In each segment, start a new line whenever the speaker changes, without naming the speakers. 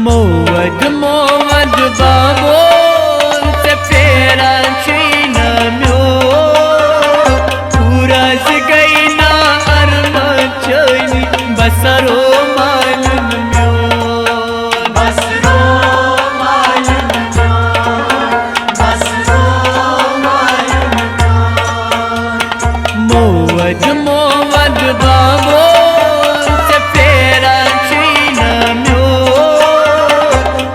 मोवद मोवद बाबो से फेरा छीन म्यो पूरज गई ना अर्म चनी बसरो मालन म्यो बसरो मालन म्यो बसरो मालन म्यो मोवद मोवद बाबो से फेरा छीन म्यो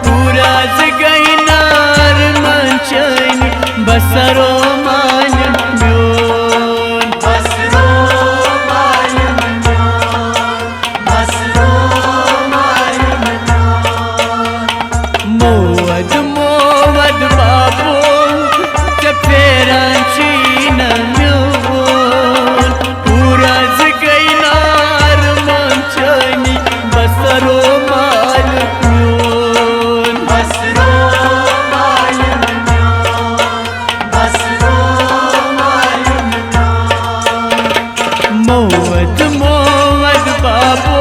पूरज गई ना अर्म चनी बसरो मालन म्यो बसरो मालन म्यो बसरो मालन म्यो मोवद मोवद बाबो से फेरा छीन म्यो पूरज गई ना अर्म चनी बसरो मालन म्यो बसरो मालन म्यो बसरो मालन म्यो मोवद मोवद बाबो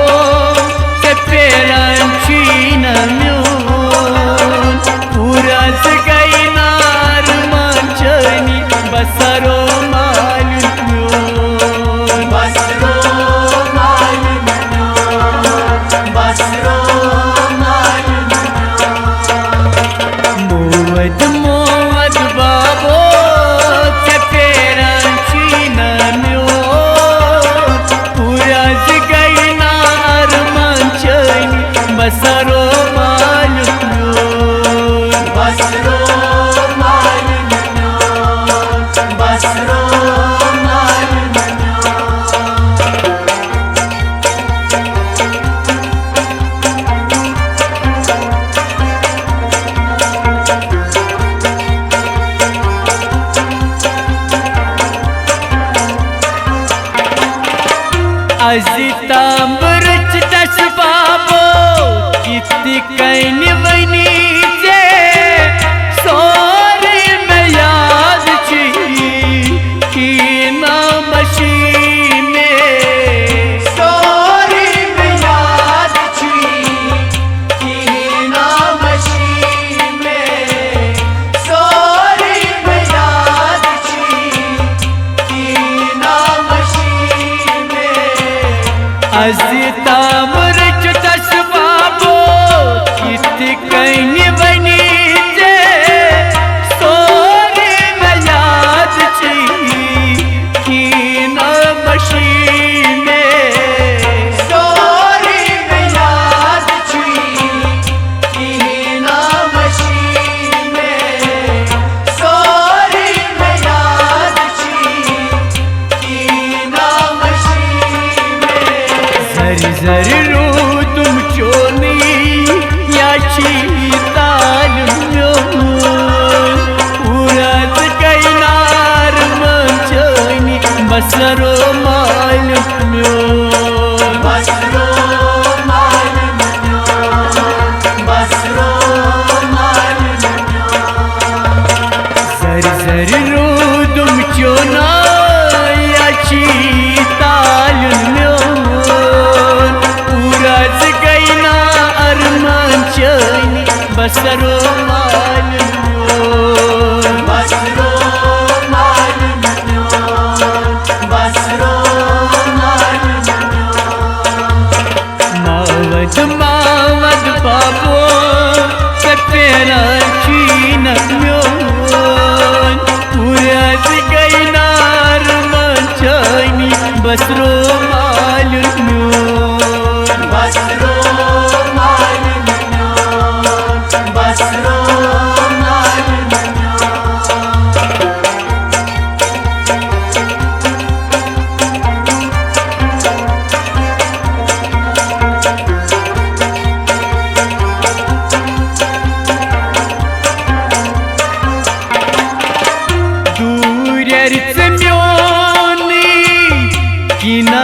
से फेरा छीन म्यो पूरज गई ना अर्म चनी बसरो मालन म्यो बसरो मालन म्यो बसरो मालन म्यो मोवद मोवद बाबो से फेरा छीन म्यो पूरज गई ना अर्म चनी बसरो मालन म्यो बसरो मालन म्यो बसरो मालन म्यो अजितांबरच दस बाबो किती कैन वनी जे सोरे में याद छी की नाम शी में सोरे में याद छी की नाम शी में सोरे में याद छी की नाम शी में अजितांबरच दस बाबो किती कैन बनी जे सोरे में याद छी की नाम शी में सोरे में याद छी की नाम शी में सोरे में याद छी की नाम शी में जरी जरी रू तुम चोनी याची ताल म्यो पूरज गई ना अर्म चनी बसरो मालन म्यो बसरो मालन म्यो बसरो मालन म्यो जरी जरी रू तुम चोना याची ताल म्यो पूरज गई ना अर्म चनी बसरो मालन म्यो बसरो मालन म्यो बसरो मालन म्यो मावद मावद बाबो से फेरा छीन म्यो पूरज गई ना अर्म चनी बसरो मालन म्यो बसरो मालन म्यो बसरो मालन म्यो दूरच म्योनी की ना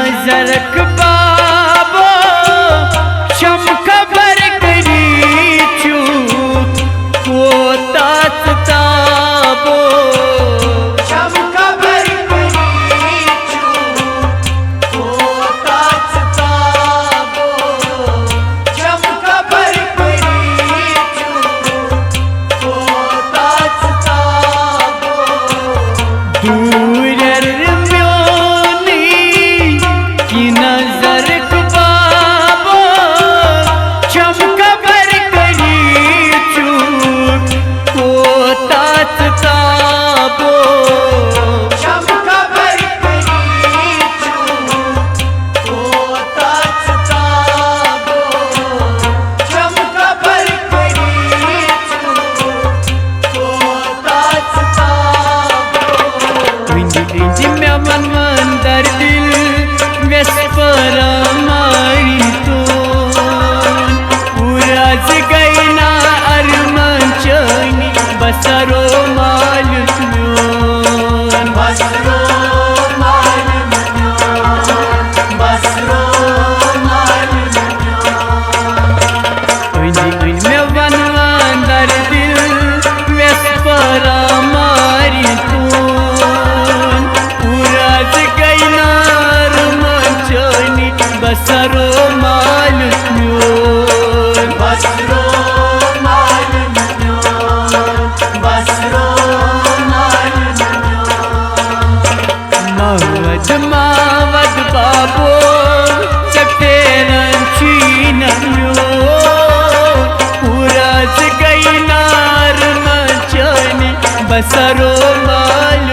बसरो मालूम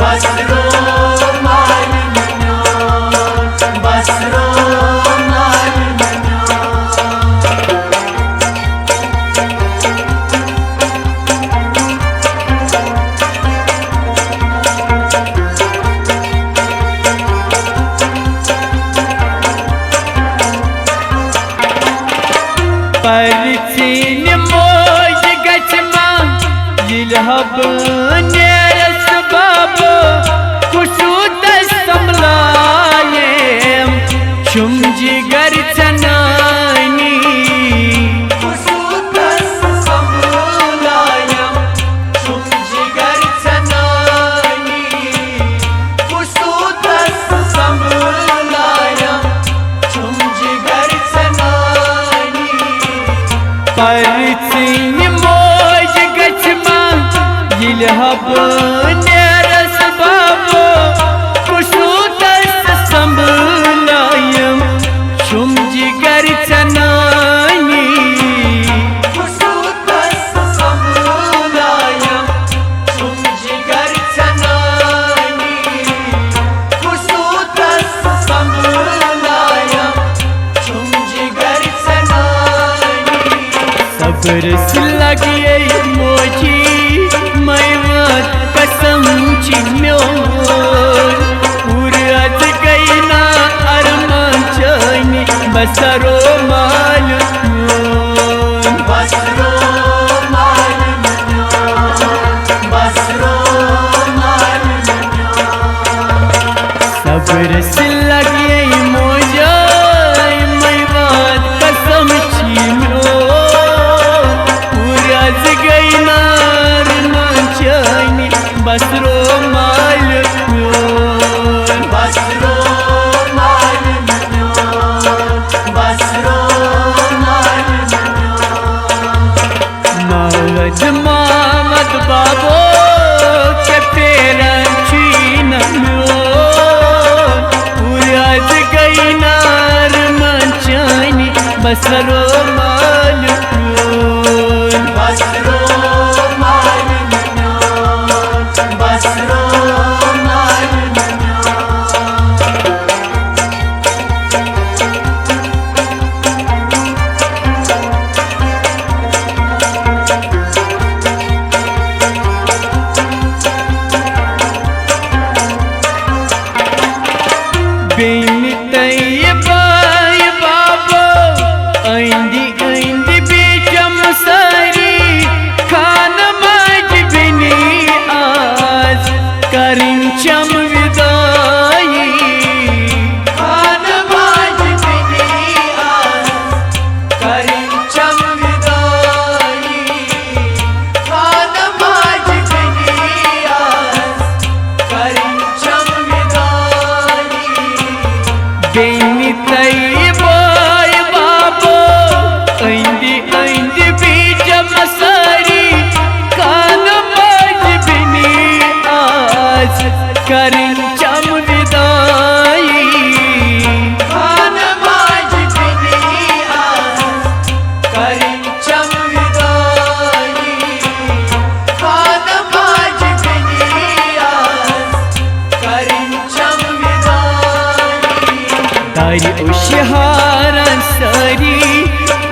बसरो मालूम बसरो
परचीन मोज गचमा यिलहब नेरस बाबो खुशूद समलायम शुम जिगर चनानी
खुशूद समलायम शुम जिगर चनानी खुशूद समलायम शुम जिगर चनानी
परचीन मोज गचमा यिलहब नेरस बाबो खुशूद समलायम शुम जिगर चनानी
खुशूद समलायम शुम जिगर चनानी खुशूद समलायम शुम जिगर चनानी
सब्र से लगिए मोजी मैवात कसम चिम्योर पूरत गई ना अरमान चानी बसरो मालूम
बसरो मालूम बसरो मालूम
सब्र से लगिए मोजा मैवात कसम चिम्योर पूरत गई ना अरमान चानी बसरो मालूम
बसरो मालूम बसरो
मौज मामद बाबो के पेरा छीन पूरत गई नार मंचानी बसरो मालूम
बसरो मालूम बसरो मालूम
बिन तैयबाई बाबो आइंदी आइंदी बीचम सारी खान माज बिनी आज करिन चम विदाई
खान माज बिनी आज करिन चम विदाई खान माज बिनी आज करिन चम विदाई
बिन तैयबाई बाबो आइंदी आइंदी बीचम सारी खान माज बिनी आज करिन चम विदाई
खान माज बिनी आज करिन चम विदाई खान माज बिनी आज करिन चम विदाई
तारी उशहारा सारी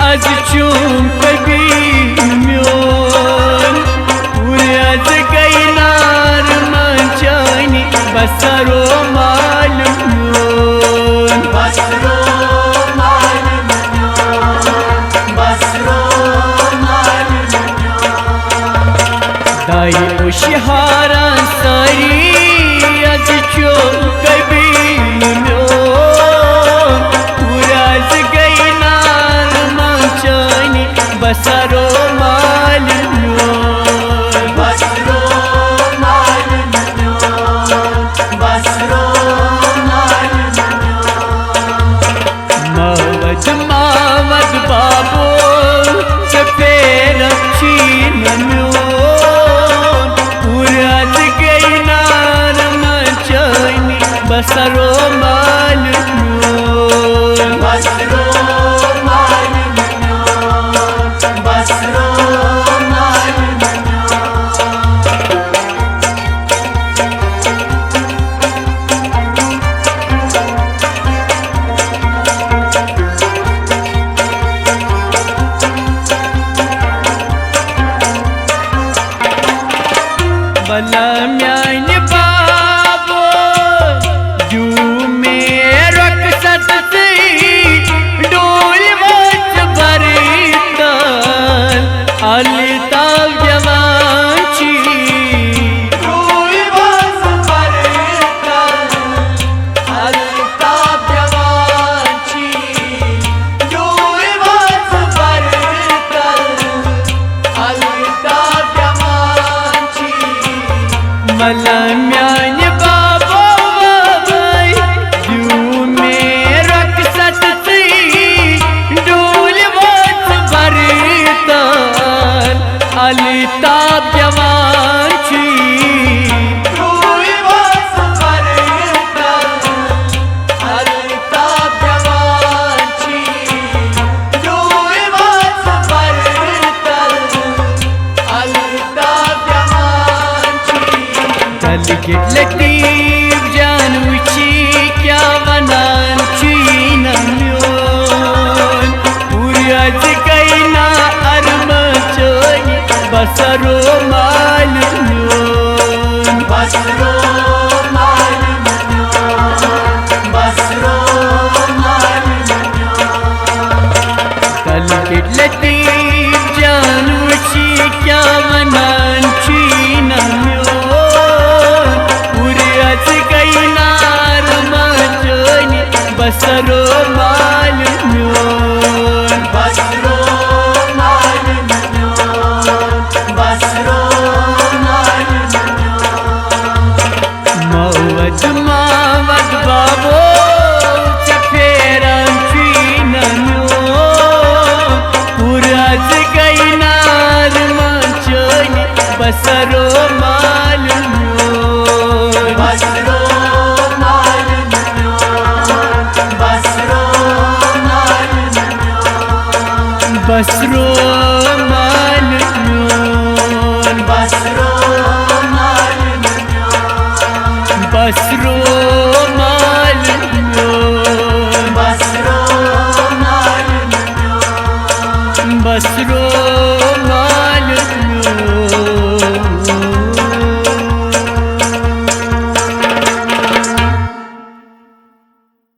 आज चूम कभी म्योन पूरत गई नार मंचानी बसरो मालूम
बसरो मालूम बसरो मालूम
तारी उशहारा सारी आज चूम कभी म्योन पूरत गई नार मंचानी बसरो मालूम
बसरो मालूम बसरो मालूम
मौज मामद बाबो सफेर छीन पूरत गई नार मंचानी बसरो मालूम
बसरो मालूम बसरो मालूम
कमल म्यान बाबो बाबाई यू में रक्षत सी डोल वत भरतल अलिता व्यवांची लतीफ जानूची क्या वनान चीन म्योन पुरज कैना अरम चोई बसरो माल म्योन
बसरो माल म्योन बसरो माल
कल के लतीफ जानूची क्या वनान चीन म्योन बसरो माल म्योन
बसरो माल म्योन बसरो माल
मौवत मावत बाबो चफेरन चीन म्योन पुरज गैनार मंचोन बसरो माल म्योन
बसरो
बसरो